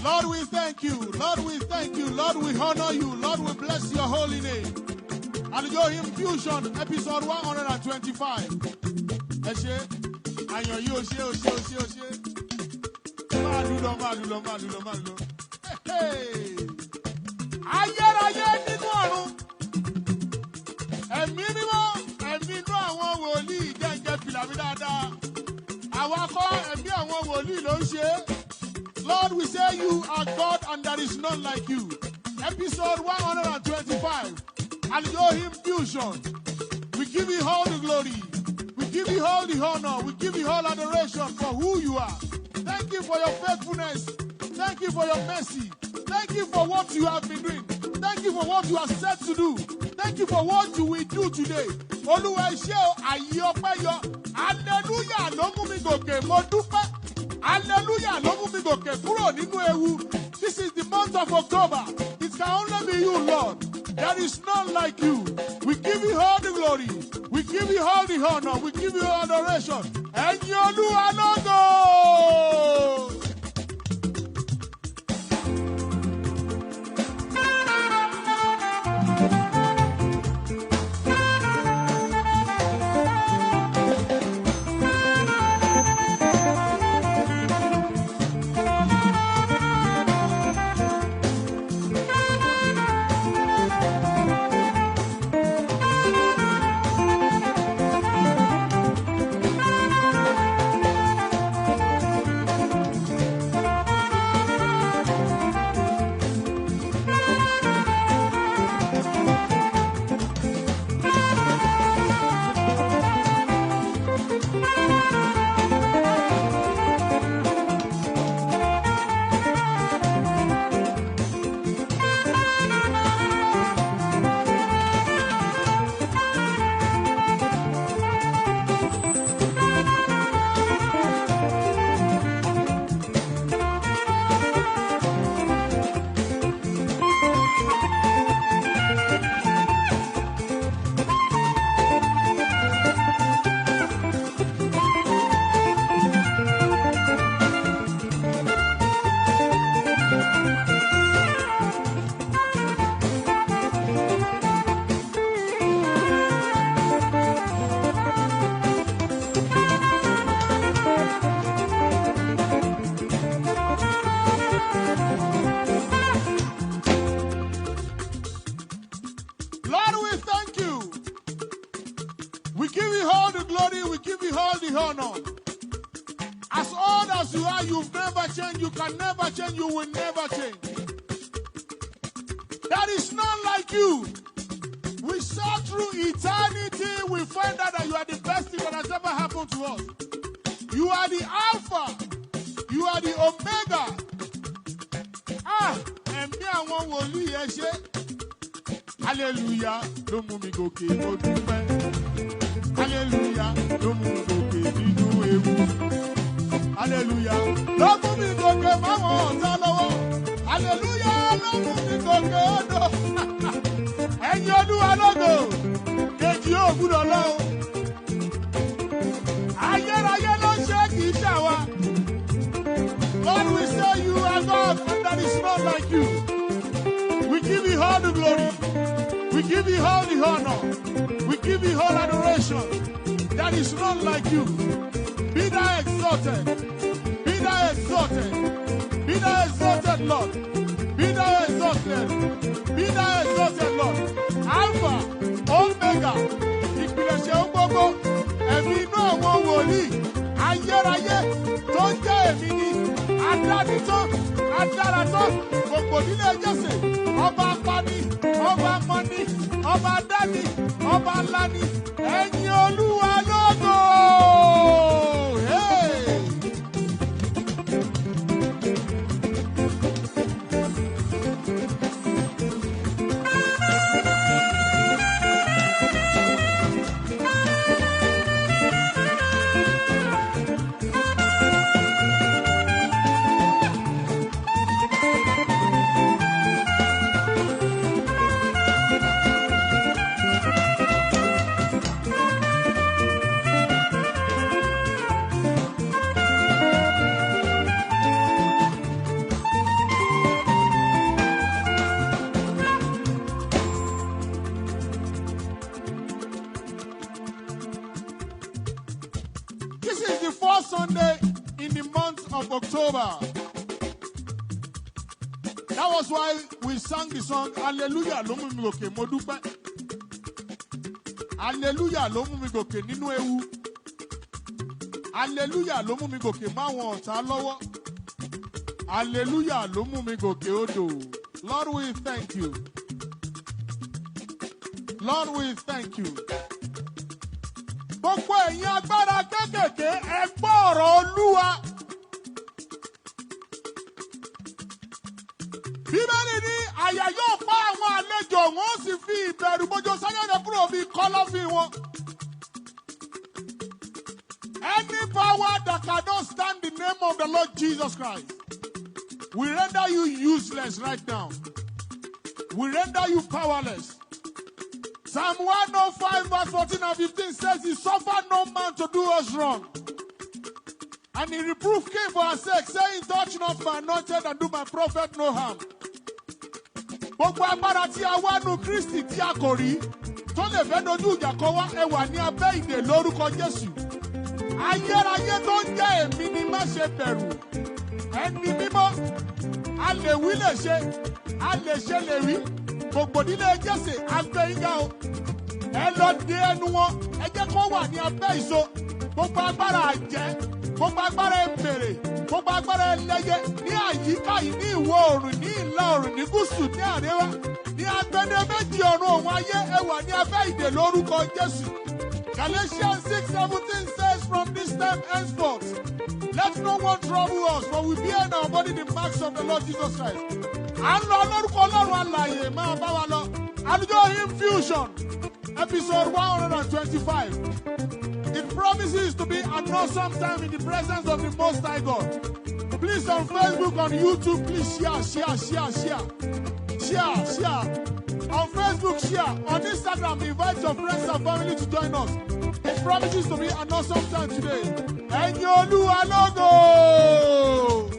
Lord, we thank you. Lord, we thank you. Lord, we honor you. Lord, we bless your holy name. AlujoHymn Fusion, episode 125. Eshe, ayo yi oshe. Malulo. Hey. Ayérayé nínú ọ̀run. Ẹ̀mí mímọ́, ẹ̀mí inú àwọn wòlíì jẹ́ fìlà mi dáadáa. Àwa kọ́ ẹ̀mí àwọn wòlíì ló ń ṣe. Lord, we say you are God and there is none like you. Episode 125. AlujoHymn Fusion. We give you all the glory. We give you all the honor. We give you all adoration for who you are. Thank you for your faithfulness. Thank you for your mercy. Thank you for what you have been doing. Thank you for what you are set to do. Thank you for what you will do today. Olúwa iṣẹ́ o, àyè ọpẹ́ yọ. Hallelujah ló mú mi gòkè, mo dúpẹ́. Hallelujah ló mú mi gòkè kúrò nínú ewu. This is the month of October. It can only be you, Lord. There is none like you. We give you all the glory. We give you all the honor. We give you all adoration. Ẹ̀yin Olúwa lógo. As old as you are, you've never changed. You can never change. You will never change. There is none like you. We saw through eternity. We find out that you are the best thing that has ever happened to us. You are the Alpha. You are the Omega. Ẹ̀mí àwọn wòlíì ẹ ṣé. Hallelujah. Ló mú mi gòkè mo dúpẹ́. Hallelujah. Ló mú mi gòkè nínú ewu. Hallelujah. Ló mú mi gòkè máwọn ọ̀tá lọ́wọ́. Hallelujah. Ló mú mi gòkè odò. Ẹ̀yin Olúwa lógo. Kejì ò gbúdọ̀ lọ. Ayérayé ló ṣe kì í ṣàwa. Lord, we say you are God and there is none like you. We give you all the glory. We give you all the honor. We give you all adoration. There is none like you. Be thou exalted. Be thou exalted. Be thou exalted, Lord. Be thou exalted. Be thou exalted, Lord. Alpha, Omega, ìpilẹ̀ṣẹ̀ ohun gbogbo, ẹ̀mí inú àwọn wòlíì, ayérayé tó ń jẹ́ èmi ni, adánitán, adáratán, gbogbo nílé Jésè, ọba apani, ọba amọ́ni, ọba dání, ọba ńláni, ẹ̀yin Olúwa lógo. This is the first Sunday in the month of October. That was why we sang the song, Hallelujah, ló mú mi gòkè, mo dúpẹ́. Hallelujah, ló mú mi gòkè nínú ewu. Hallelujah, ló mú mi gòkè máwọn ọ̀tá lọ́wọ́. Hallelujah, ló mú mi gòkè odò. Lord, we thank you. Lord, we thank you. Gbogbo ẹ̀yin agbára kékèké ẹ gbọ́ ọ̀rọ̀ Olúwa. Bíbélì ní àyà yóò pa àwọn àlejò wọn ó sì fi ìbẹ̀rù bójó sáyẹ̀dẹ̀ kúrò bí kọ́lọ́fín wọn. Any power that cannot stand the name of the Lord Jesus Christ, we render you useless right now. We render you powerless. Psalm 105 verse 14 and 15 says, He suffered no man to do us wrong. And He reproved came for our sake, saying, touch not my anointed and do my prophet no harm. Gbogbo agbára tí a wá nú Kristi tí a kò rí, tó lè fẹ́ dojú ìjà kọ wá, ẹ wà ní abẹ́ ìdè lórúkọ Jésù. Ayérayé tó ń jẹ́ èmi ni má ṣe bẹ̀rù. Ẹni mímọ́, a lè wí lè ṣe, a lè ṣe lè wí. Gbogbo nílé Jésè, a gbé yín ga o. Ẹ lọ dé ẹnu wọn, ẹ jẹ́ kó wà ní abẹ́ ìso. Gbogbo agbára àjẹ́, gbogbo agbára èmèrè, gbogbo agbára ẹlẹ́yẹ ní àyíká yìí ní ìwọ̀ oòrùn, ní ìlà oòrùn, ní gúúsù, ní àríwá, ní agbede méjì ọ̀run òun ayé ẹ wà ní abẹ́ ìdè lórúkọ Jésù. Galatians 6:17 says, from this time henceforth, let no one trouble us, for we bear in our body the marks of the Lord Jesus Christ. À ń lọ lórúkọ Ọlọ́run alààyè máa bá wa lọ. AlujoHymn Fusion, episode 125. It promises to be an awesome time in the presence of the Most High God. Please, on Facebook, on YouTube, please share. Share. On Facebook, share. On Instagram, invite your friends and family to join us. It promises to be an awesome time today. Ẹ̀yin Olúwa lógo!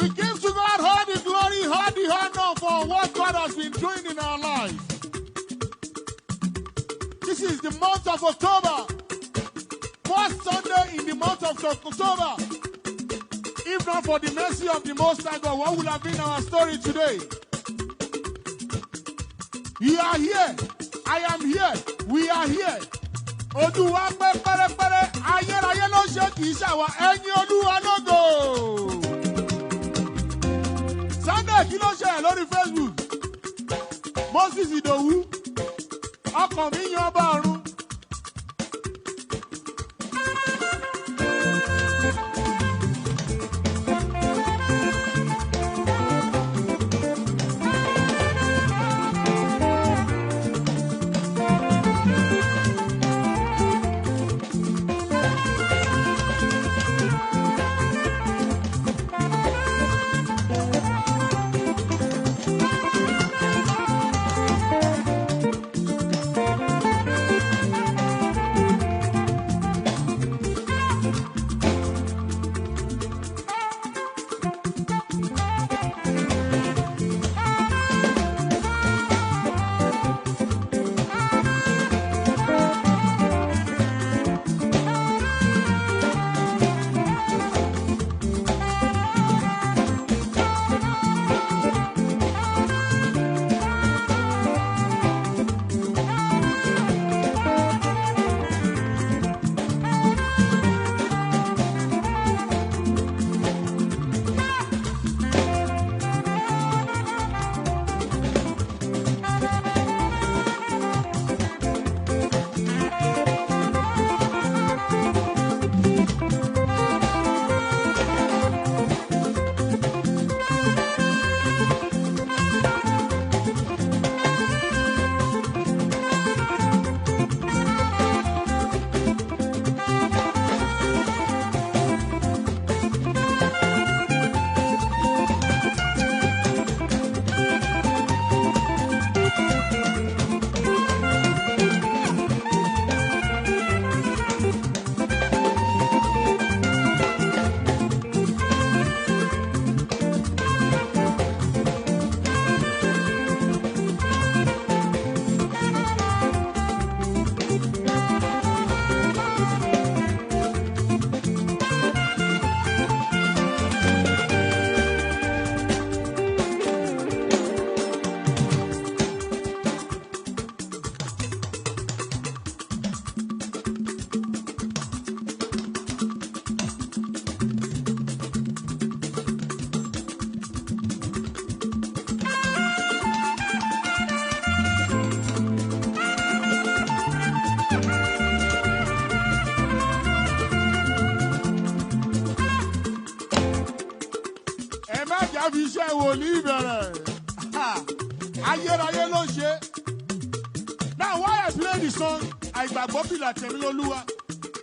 We give to God all the glory, all the honor for what God has been doing in our lives. This is the month of October. First Sunday in the month of October. If not for the mercy of the Most High God, what would have been our story today? You are here. I am here. We are here. Olúwa pẹ́ pẹ́rẹ́pẹ́rẹ́, ayérayé ló ṣe kì í ṣàwa, ẹ̀yin Olúwa lógo. Sunday kí ló ṣe ẹ̀ lórí Facebook? Moses Ìdòwú, ọkàn mi yan ọba ọ̀run. Now, why I play the song,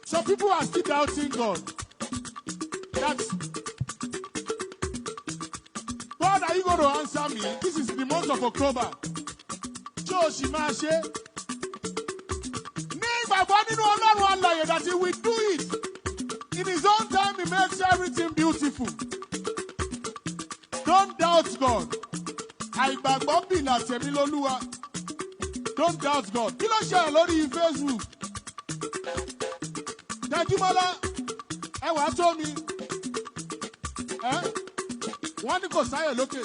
some people are still doubting God. That's, God, are you going to answer me? This is the month of October. That he will do it. In his own time, he makes everything beautiful. Don't doubt God. Don't doubt God. Kí ló ṣe lórí Facebook? Dajumala, ẹ wá tó mi. Wọ́n ní kò sáyẹ̀ lókè.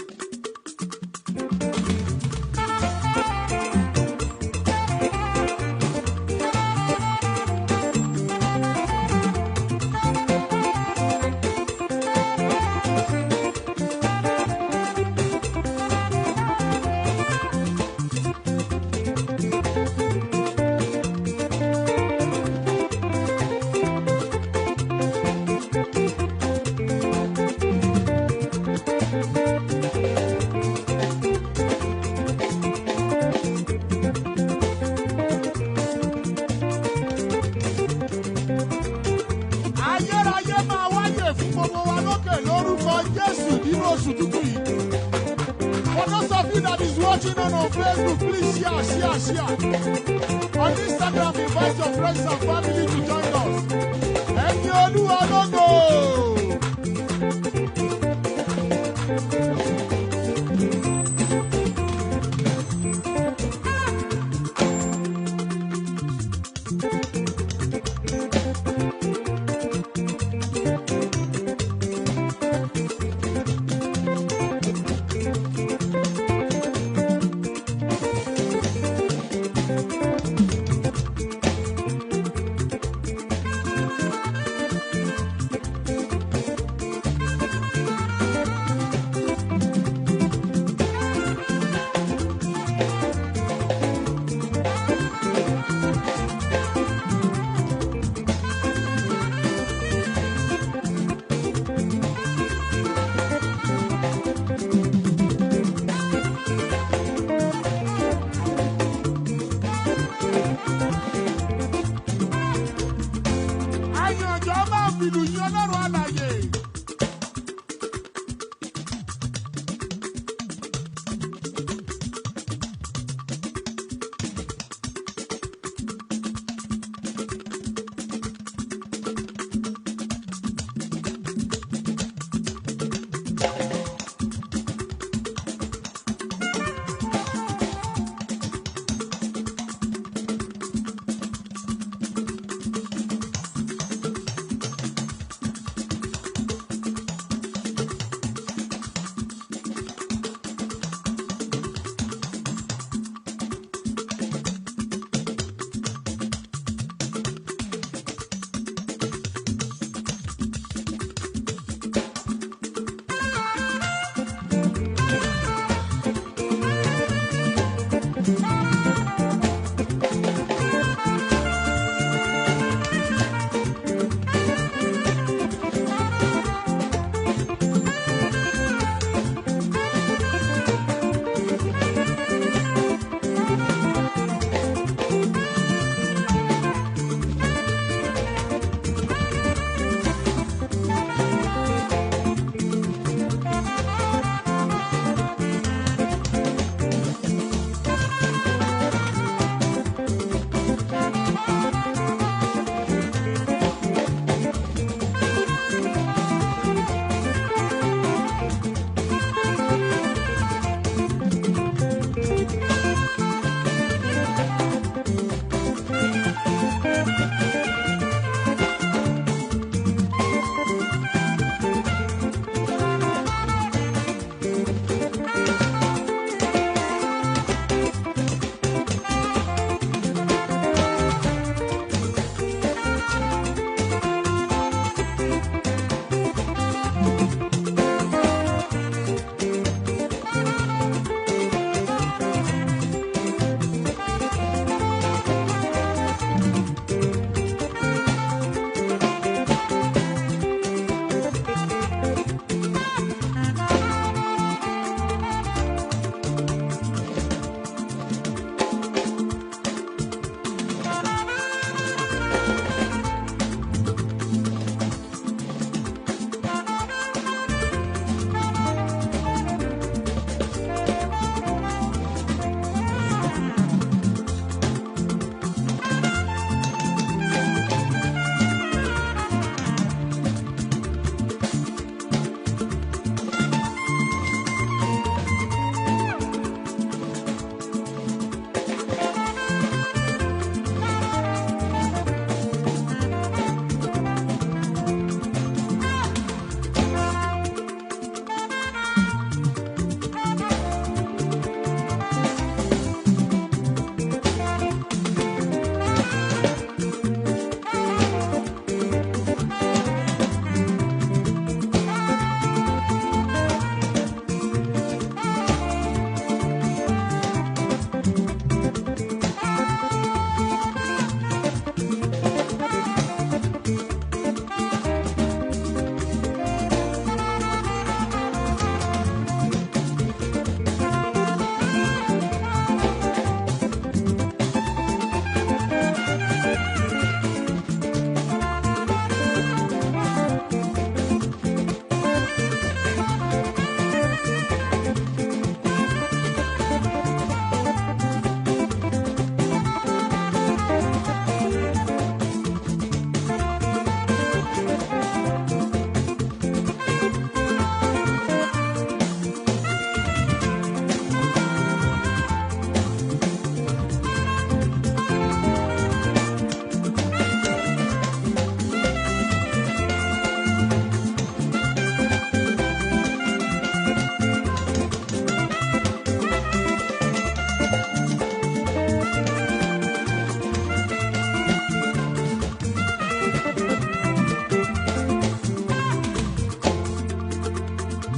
For those of you that is watching on Facebook, please share. On Instagram, invite your friends and family to join us. Ẹ̀yin Olúwa lógo.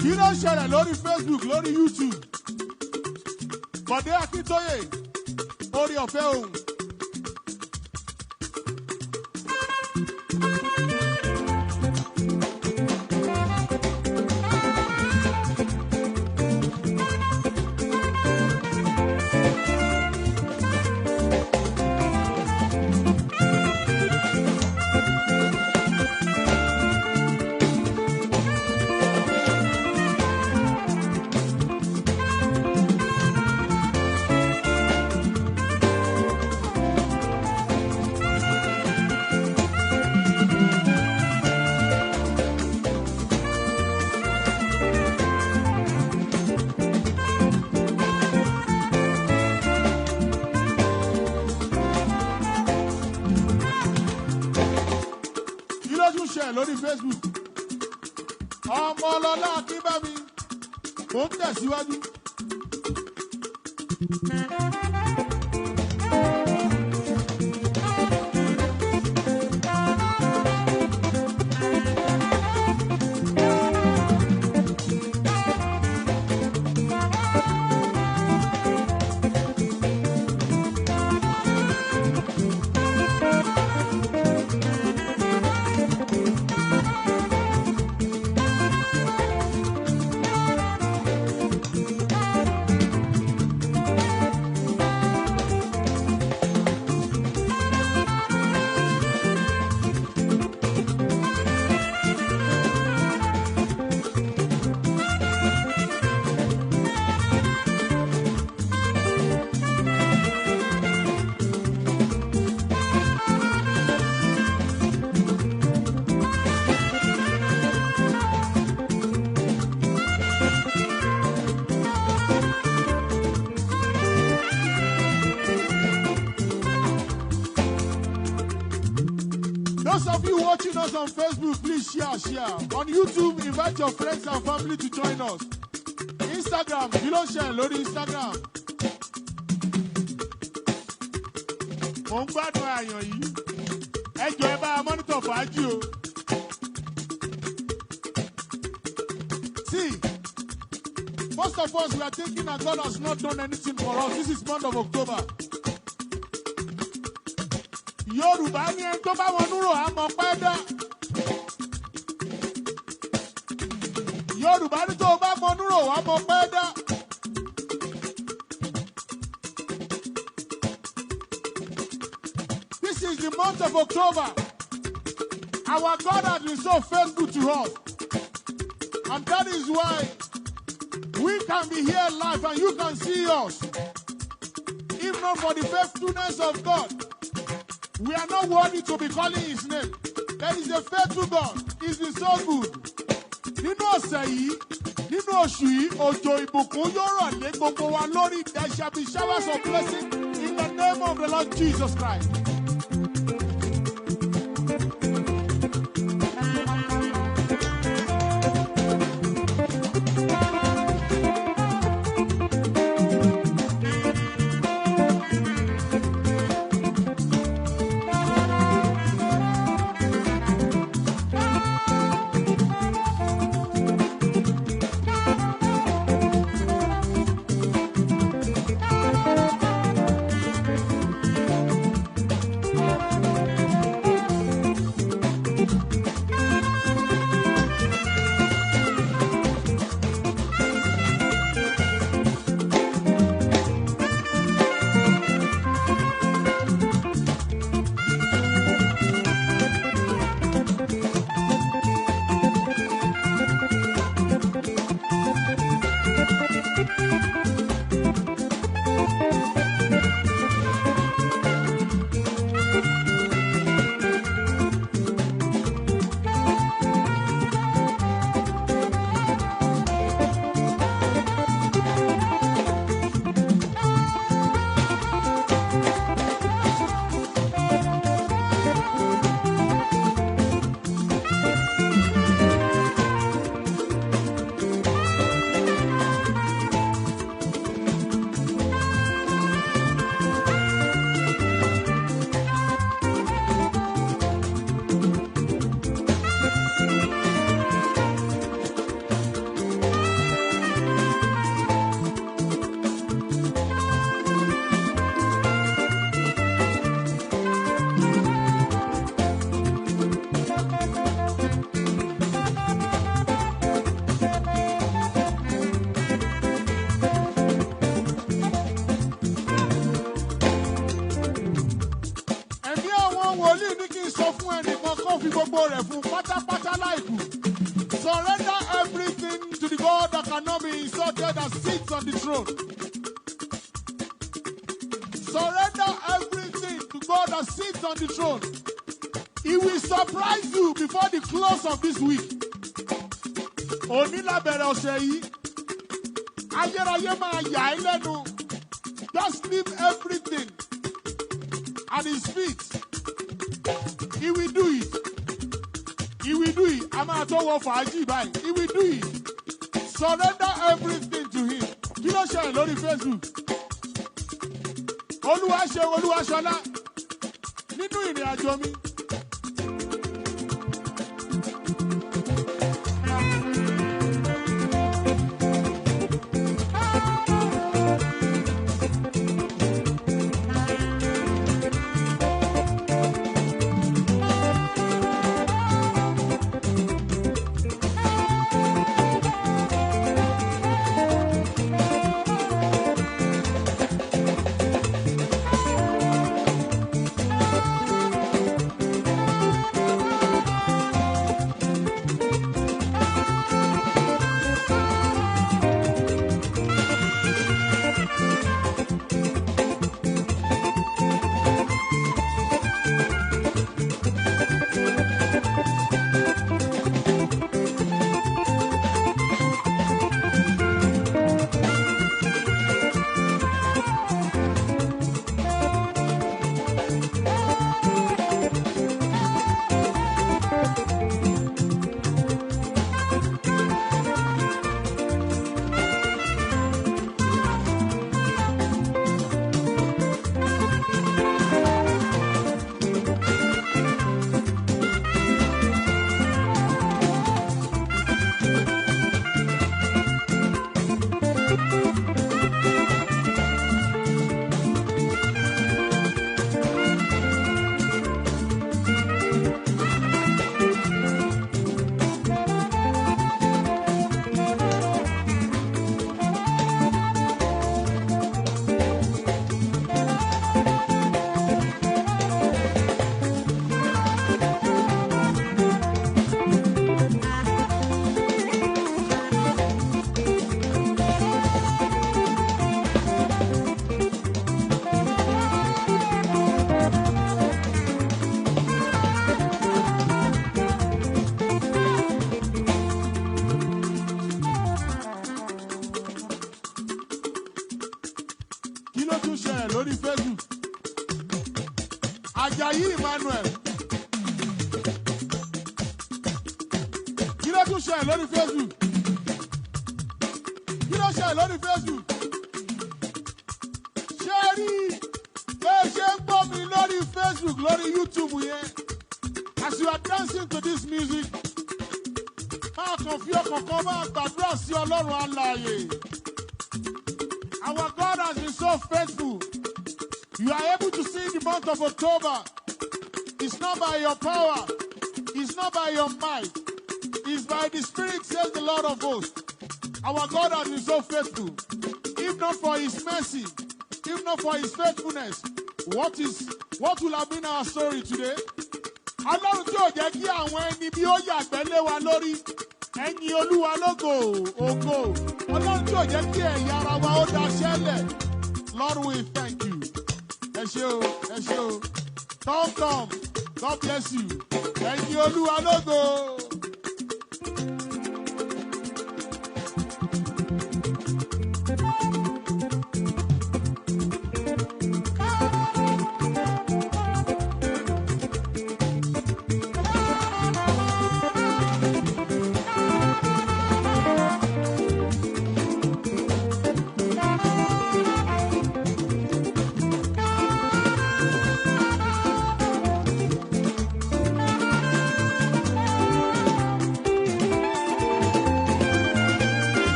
Kí ló ṣẹlẹ̀ lórí Facebook, lórí YouTube? Bọ̀dé Akíntóyè, orí ọ̀fẹ́ ohùn. Lórí Facebook, Ọmọlọ́lá Akínbámi, ó ń tẹ̀síwájú. Those of you watching us on Facebook, please share. On YouTube, invite your friends and family to join us. Instagram, kí ló share lórí Instagram. Mo ń gbádùn àyàn yìí. Ẹ jọ̀ọ́ ẹ bá a monitor fàájì o. See, most of us we are thinking that God has not done anything for us. This is month of October. Yorùbá ní ẹni tó bá wọn núrò àmọ́ pẹ́ dá. Yorùbá ní tó bá wọn núrò àmọ́ pẹ́ dá. This is the month of October. Our God has been so faithful to us. And that is why we can be here live and you can see us. If not for the faithfulness of God, we are not worthy to be calling his name. There is a faithful God. He's been so good. Nínú ọ̀sẹ̀ yìí, nínú oṣù yìí, òjò ìbùkún yóò rọ̀ lé gbogbo wa lórí. There shall be showers of blessing in the name of the Lord Jesus Christ. cannot be insulted that sits on the throne. Surrender everything to God that sits on the throne. He will surprise you before the close of this week. Onílàbẹ̀rẹ̀ ọ̀sẹ̀ yìí, ayérayé máa yà ẹ́ lẹ́nu. Just leave everything at his feet. He will do it. He will do it. A máa tó wọ fàájì báyìí. He will do it. Surrender everything to him. Kí ló ṣẹlẹ̀ lórí Facebook? Olúwa ṣe Olúwaṣọlá nínú ìrìn àjò mi. Lórí Facebook, Ajayi Emmanuel. Kí ló tún ṣe lórí Facebook? Kí ló ṣe lórí Facebook? Ṣé rí bẹ́ẹ̀ ṣe ń gbọ́ mi lórí Facebook, lórí YouTube yẹn? As you are dancing to this music, máa kàn fi ọkàn kan máa gbàdúrà sí Ọlọ́run alààyè. Our God has been so faithful. You are able to see the month of October. It's not by your power. It's not by your might. It's by the Spirit, says the Lord of hosts. Our God has been so faithful. If not for his mercy, if not for his faithfulness, what will have been our story today? Ọlọ́run tí ò jẹ́ kí àwọn ẹni bí ó yàgbẹ́ lé wa lórí. Ẹ̀yin Olúwa lógo, ògo. Ọlọ́run tí ò jẹ́ kí ẹ̀yà ara wa ó daṣẹ́lẹ̀. Lord, we thank you. Ẹ ṣé o, ẹ ṣé o. Tom, God bless you. Ẹ̀yin Olúwa lógo.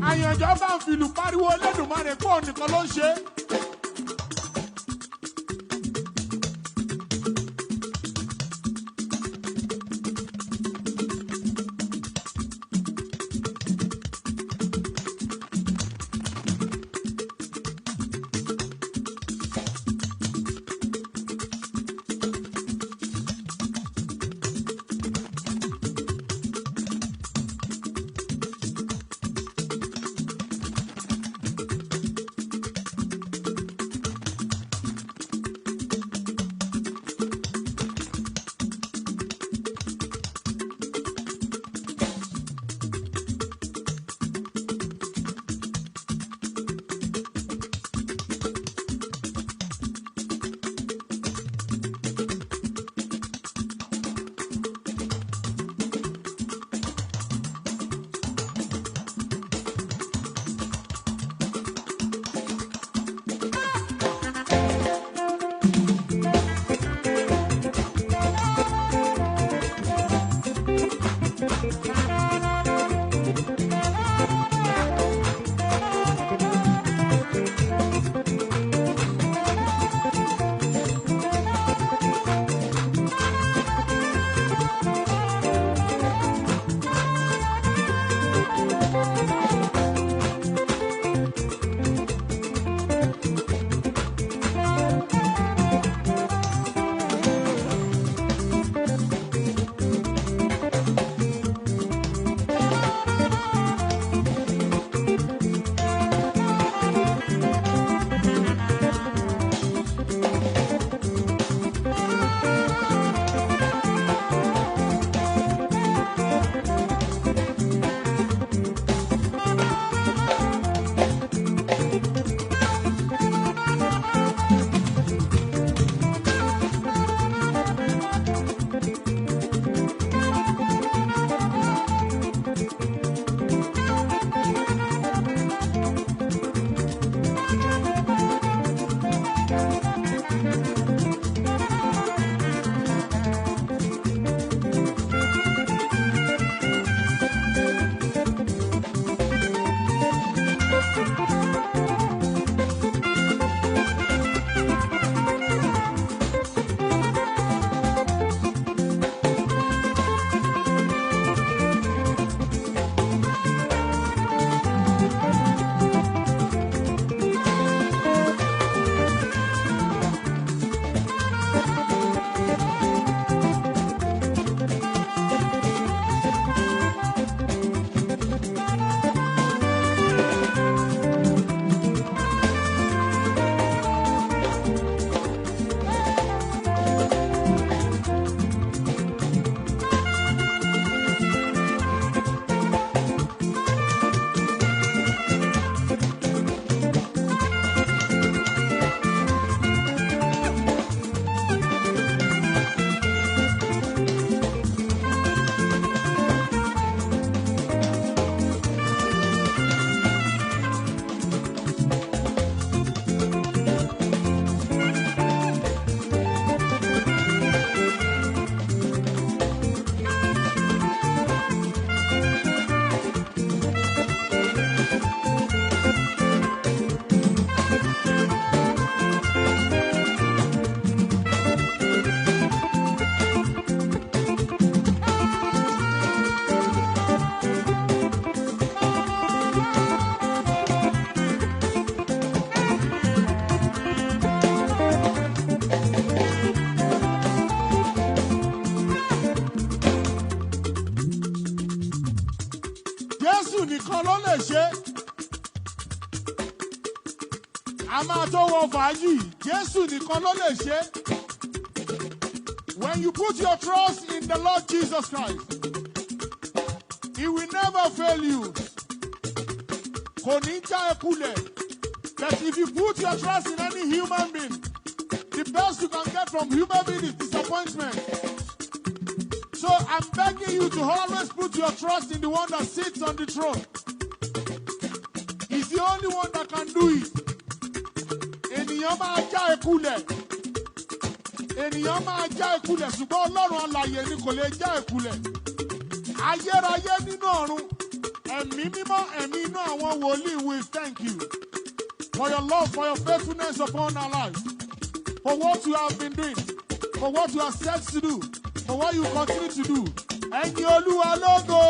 Àyànjọ́ bá ń fìlù pariwo Olódùmarè pọ̀ nìkan ló ń ṣe. Jésù nìkan ló lè ṣe. A máa tó wọ fàájì, Jésù nìkan ló lè ṣe. When you put your trust in the Lord Jesus Christ, He will never fail you. Kò ní já ẹ kulẹ̀. But if you put your trust in any human being, the best you can get from human being is disappointment. So I'm begging you to always put your trust in the one that sits on the throne. He's the only one that can do it. Ènìyàn máa já ẹ kulẹ̀. Ènìyàn máa já ẹ kulẹ̀, ṣùgbọ́n Ọlọ́run alààyè ni kò lè já ẹ kulẹ̀. Ayérayé nínú ọ̀run, ẹ̀mí mímọ́, ẹ̀mí inú àwọn wòlíì, we thank you for your love, for your faithfulness upon our lives, for what you have been doing, for what you are set to do, for what you continue to do. Ẹ̀yin Olúwa lógo.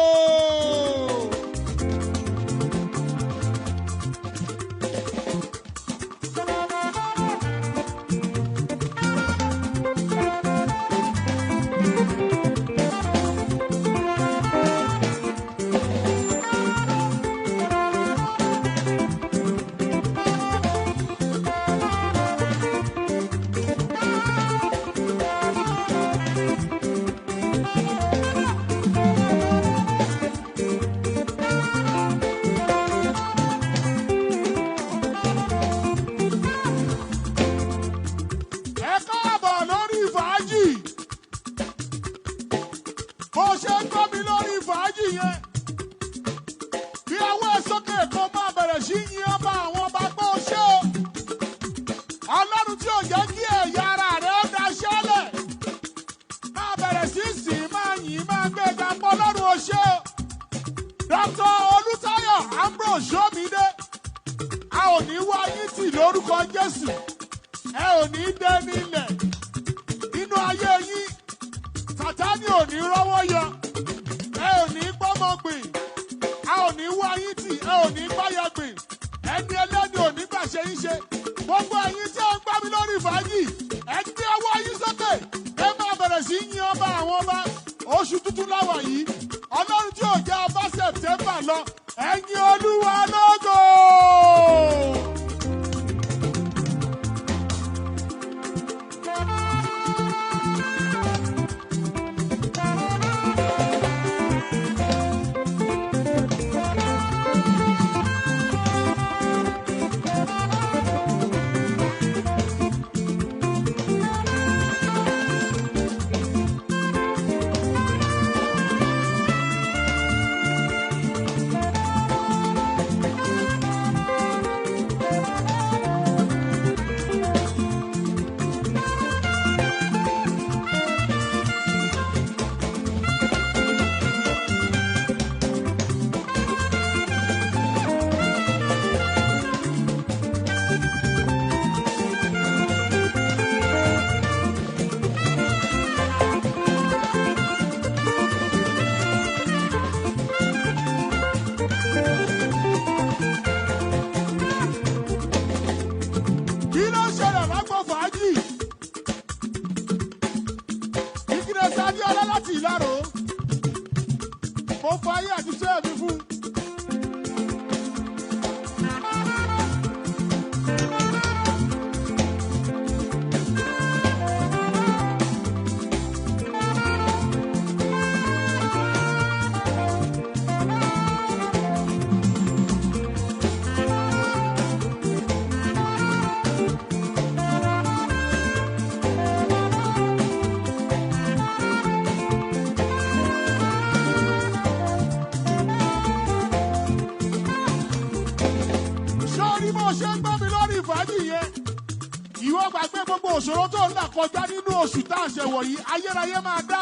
Òṣòro tó ń là kọjá nínú oṣù tá a ṣe wọ̀nyí, ayérayé máa dá.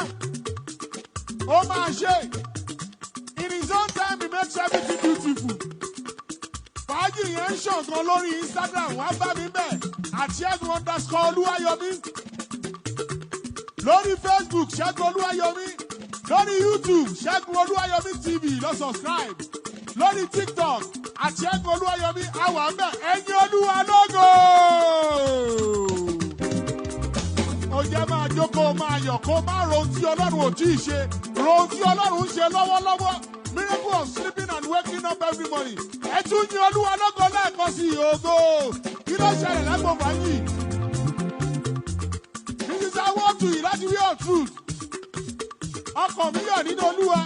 Ó máa ṣe. In his own time, he makes everything beautiful. Fàájì yẹn ń ṣọ̀kan lórí Instagram, wá bá mi bẹ̀, @Segun_Oluwayomi. Lórí Facebook, Segun Oluwayomi. Lórí YouTube, Segun Oluwayomi TV, lọ subscribe. Lórí TikTok, @Segun Oluwayomi, àwa ń bẹ̀, ẹ̀yin Olúwa lógo. Ó jẹ́ máa jókòó máa yọ̀ kó má ro tí Ọlọ́run ò tí ì ṣe. Ro tí Ọlọ́run ń ṣe lọ́wọ́lọ́wọ́. Miracle of sleeping and waking up every morning. Ẹ tún yin Olúwa lógo lẹ́ẹ̀kan sí ògo. Kí ló ṣẹlẹ̀ lágbo fàájì? This is our word to you láti wí of truth. Ọkàn mi yọ̀ nínú Olúwa.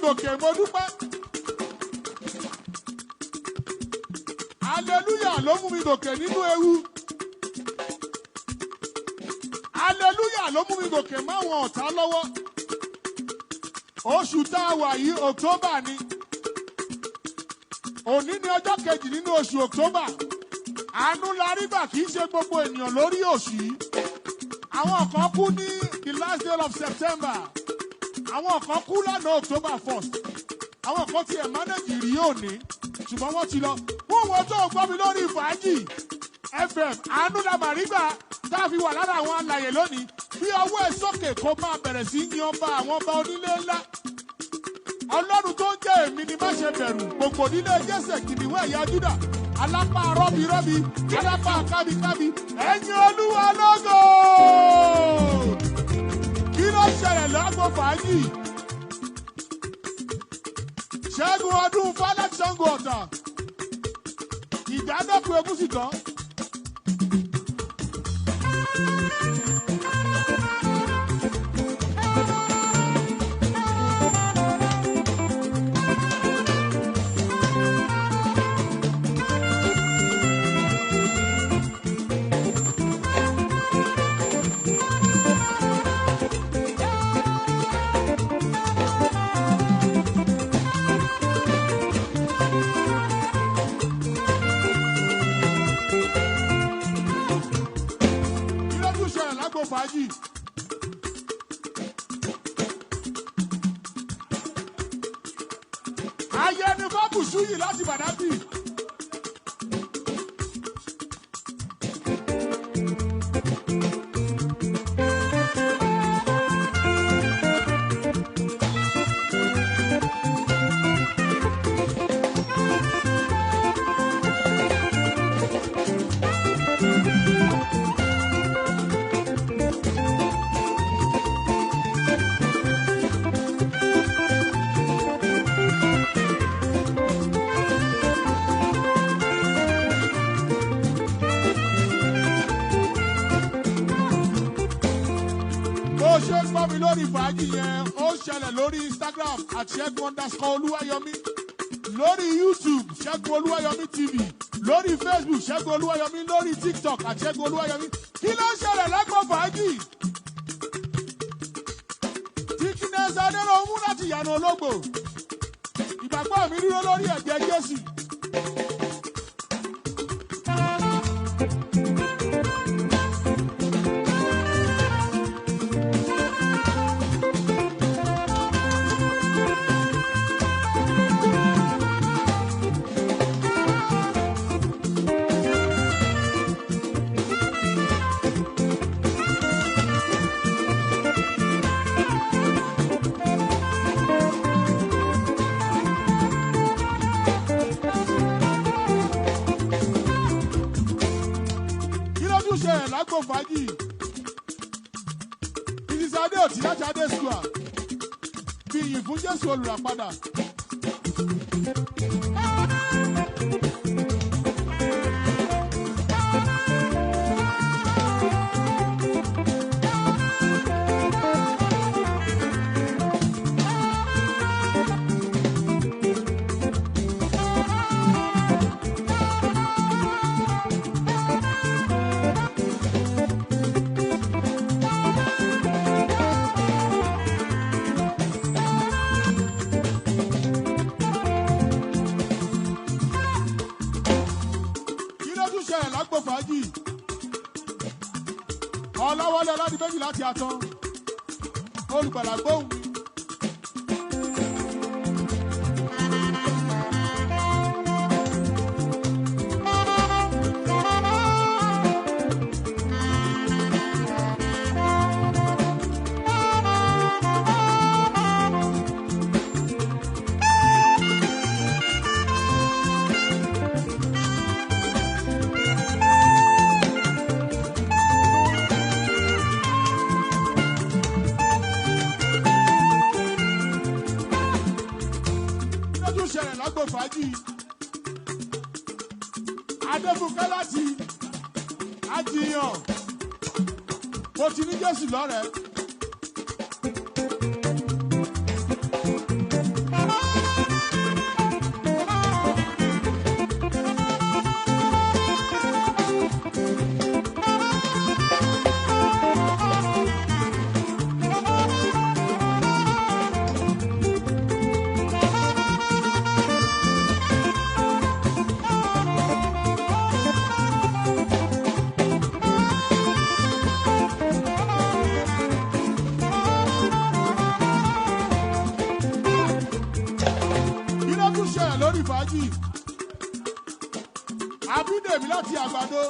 Gòkè mo dúpẹ́. Hallelujah ló mú mi gòkè nínú ewu. Hallelujah ló mú mi gòkè máwọn ọ̀tá lọ́wọ́. Oṣù tá a wà yìí October ni. Òní ni ọjọ́ kejì nínú oṣù October. Àánú la rí gbà kì í ṣe gbogbo ènìyàn lórí oṣù yìí. Àwọn kan kú ní the last day of September. Àwọn kan kú lánàá October 1st. Àwọn kan tiẹ̀ manage rí òní. Ṣùgbọ́n wọ́n ti lọ. Fún wọn tó gbọ́ mi lórí Fàájì FM, àánú la màrí gbà tá a fi wà lára àwọn alàyè lónìí. Bí ọwọ́ ẹ̀ sókè kó máa bẹ̀rẹ̀ sí yan ọba àwọn ọba onílé ńlá. Ọlọ́run tó ń jẹ́ èmi ni má ṣe bẹ̀rù. Gbogbo nílé Jésè kìnìún ẹ̀yà Júdà. Alápá rọ́bì, alápá kábíkábí. Ẹ̀yin Olúwa lógo! Kí ló ṣẹlẹ̀ lágbo Fàájì? Ṣẹ́gun ọdún Fálẹ́k Ṣàngó Ọ̀tà. Ìdádọ́kun egúsì kan. Fàájì. Ayẹni Fábùsù yìí láti Bàdápì. Ṣé gbọ́ mi lórí Fàájì yẹn ó ṣẹlẹ̀ lórí Instagram @Segun Oluwayomi. lórí YouTube Segun Oluwayomi TV, lórí Facebook Segun Oluwayomi, lórí TikTok àti Segun Oluwayomi. Kí ló ń ṣẹlẹ̀ lágbọ̀n fàájì? Tíkínẹ́sì Adéròmú láti Ìyànà Ológbò. Ìgbàgbọ́ mi dúró lórí ẹ̀jẹ̀ Jésù. Lágbo fàájì, ìdísádé òtí láti adé sùà, fi ìyìn fún Jésù olùràpadà. Lágbo fàájì, Ọláwọlé Ọládìméjì láti Àtàn, olùgbàlà gbóhùn mi. Lágbo fàájì, Adébùkẹ́ láti Àjìyàn, mo ti ní Jésù lọ́rẹ̀ẹ́. Lórí fàájì, Abídèmí láti Àgbàdo,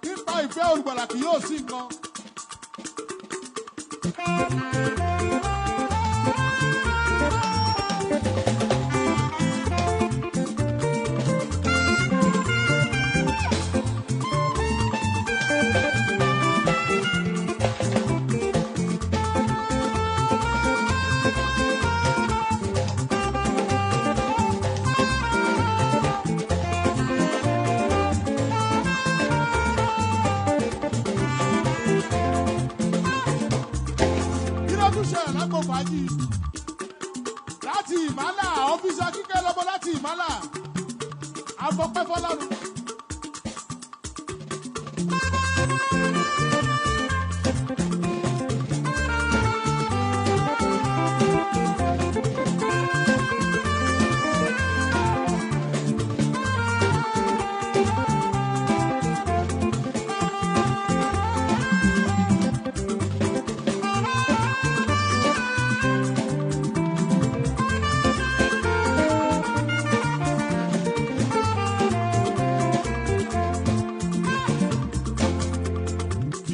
nípa ìfẹ́ olùgbàlà kì yóò sí nǹkan. Lágbo fàájì, láti Ìmálà, ọ́fíìsì Akíkẹ́ lọ́bọ̀ láti Ìmálà, afọ́pẹ́ fọ́lọ́run.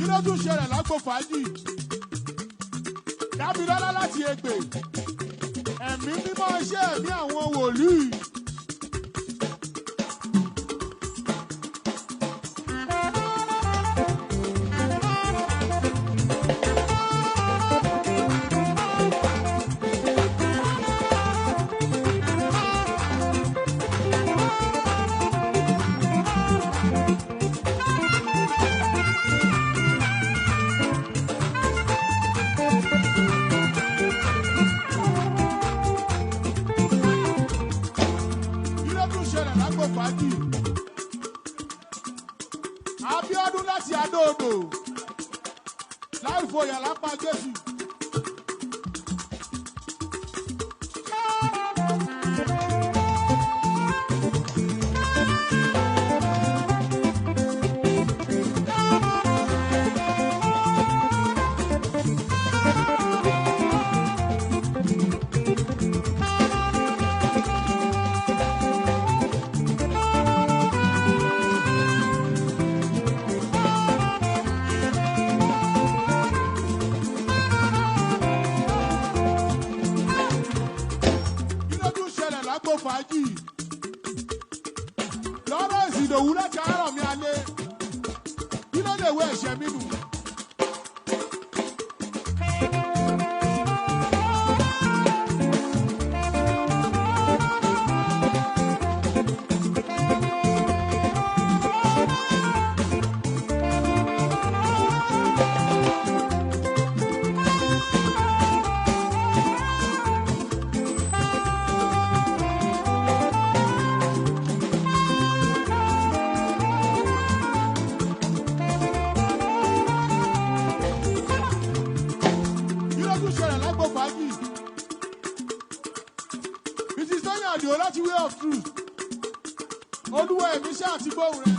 Lójú ṣẹlẹ̀ lágbo fàájì, Dábìlọ́lá láti Ègbè, ẹ̀mí mímọ́ iṣẹ́ ẹ̀mí àwọn wòlíì. tún ṣẹlẹ̀ lágbo fàájì. Abíọ́dún láti Adó-Odò. Láì fòyà lápá Jésù. Fàájì lọ́rọ̀ ìsìndòwú láti àárọ̀ mi alẹ́ kí ló lè wọ ẹ̀ṣẹ̀ mi nù. Láti way of truth. Olúwa ẹ̀mí ṣáà ti gbóhùn rẹ̀.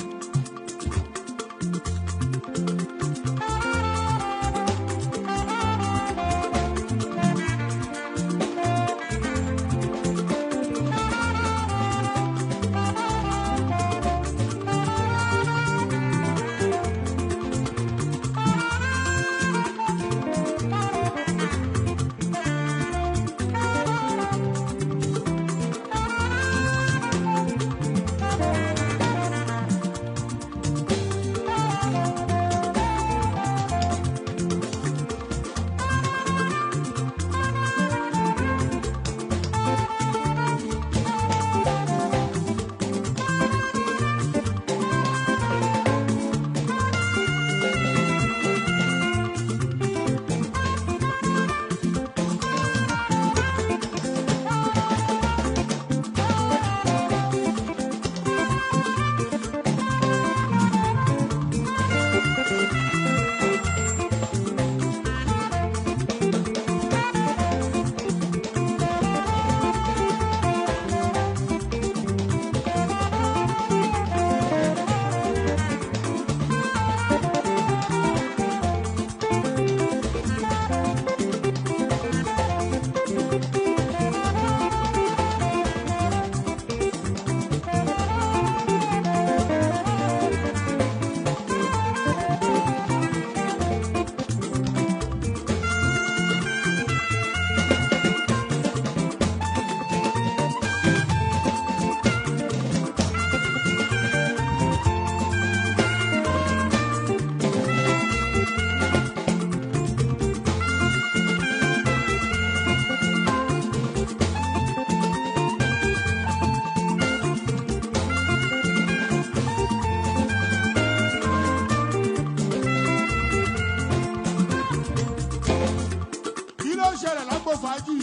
Fàájì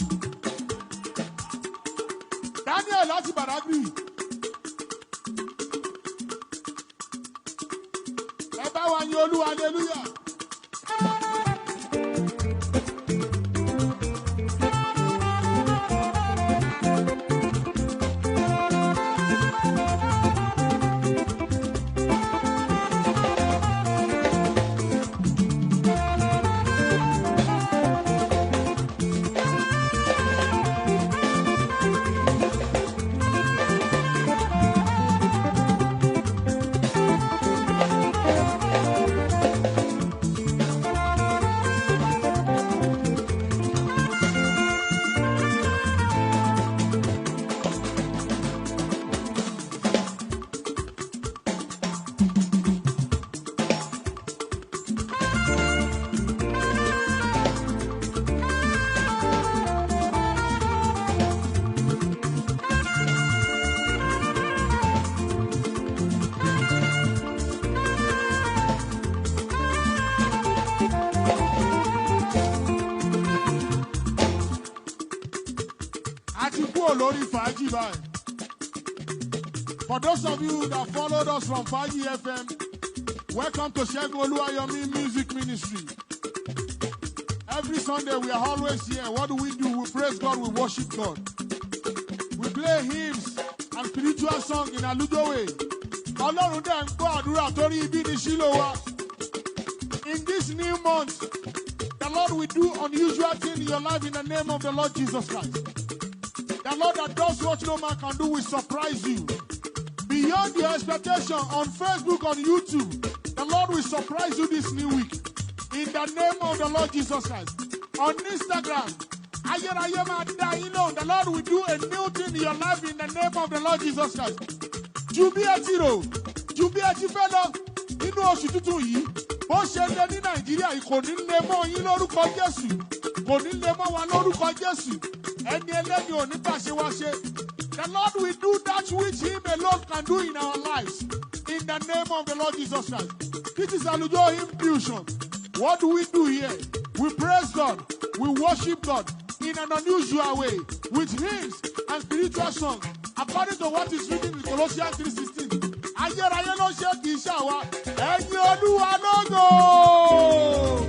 Daniel láti Badagry ẹ bá wa yin Olúwa hallelujah. Lórí fàájì báyìí For those of you that followed us from 5G FM, welcome to Segun Oluwayomi Music Ministry. Every Sunday we are always here. What do? We praise God, we worship God. We play hymns and spiritual songs in Alujo way. Ọlọ́run dẹ̀ ń gbọ́ àdúrà torí ibi ni Ṣílò wa. In this new month, the Lord will do unusual things in your life in the name of the Lord Jesus Christ. The Lord that does what no man can do will surprise you. Beyond your expectation on Facebook, on YouTube, the Lord will surprise you this new week. In the name of the Lord Jesus Christ. On Instagram, the Lord will do a new thing in your life in the name of the Lord Jesus Christ. Jubiati fellow, nínú oṣù tuntun yìí, bó ṣe lé ní Nàìjíríà yìí kò ní lè mọ́ yín lórúkọ Jésù. Kò ní lè mọ́ wa lórúkọ Jésù. Ẹni ẹlẹ́ni ò ní pàṣẹ wá ṣe. The Lord will do that which Him alone can do in our lives. In the name of the Lord Jesus Christ. This is AlujoHymn Fusion. What do we do here? We praise God. We worship God in an unusual way with hymns and spiritual songs. According to what is written in Colossians 3:16. Ayérayé ló ṣe kì í ṣàwa. Ẹ̀yin Olúwa lógo.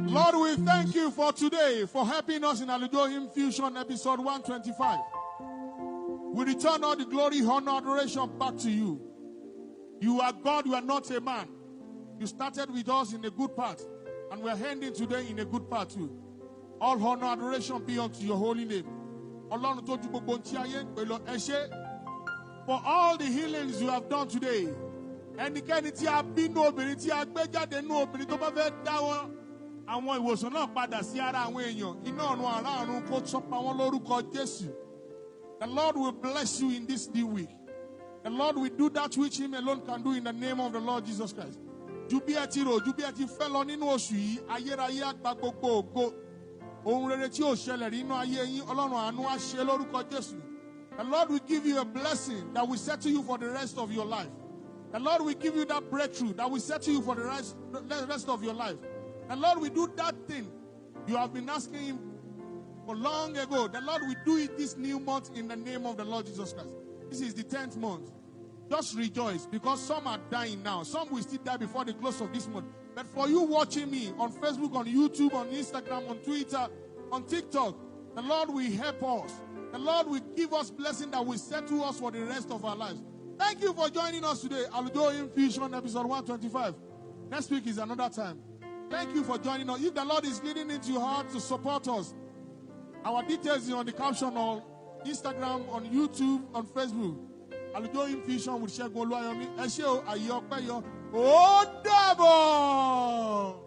Lord, we thank you for today, for helping us in AlujoHymn Fusion episode 125. We return all the glory, honor, adoration back to you. You are God, you are not a man. You started with us in a good part, and we're ending today in a good part too. All honor, adoration be unto your holy name. For all the healings you have done today, ẹnikẹ́ni tí a bí nínú obìnrin tí a gbé jáde nínú obìnrin tó bá fẹ́ dáwọ́ àwọn ìwòsàn náà padà sí ara àwọn èèyàn iná ọ̀run àrá ọ̀run kó sọ́pa wọn lórúkọ Jésù. The Lord will bless you in this new week. The Lord will do that which Him alone can do in the name of the Lord Jesus Christ. Ju bí ẹ ti rò, ju bí ẹ ti fẹ́ lọ nínú oṣù yìí, ayérayé àgbà gbogbo ògo. Ohun rere tí ó ṣẹlẹ̀ nínú ayé yín, Ọlọ́run àánú á ṣe lórúkọ Jésù. The Lord will give you a blessing that will settle you for the rest of your life. The Lord will give you that breakthrough that will settle you for the rest of your life. The Lord will do that thing you have been asking Him for long ago. The Lord will do it this new month in the name of the Lord Jesus Christ. This is the 10th month. Just rejoice because some are dying now. Some will still die before the close of this month. But for you watching me on Facebook, on YouTube, on Instagram, on Twitter, on TikTok, the Lord will help us. The Lord will give us blessing that will settle us for the rest of our lives. Thank you for joining us today. AlujoHymn Fusion episode 125. Next week is another time. Thank you for joining us. If the Lord is leading into your heart to support us, our details are on the caption on Instagram, on YouTube, on Facebook. AlujoHymn Fusion with Segun Oluwayomi. Ẹ ṣé o, ayé ọpẹ́ yọ. Ó dàbọ̀.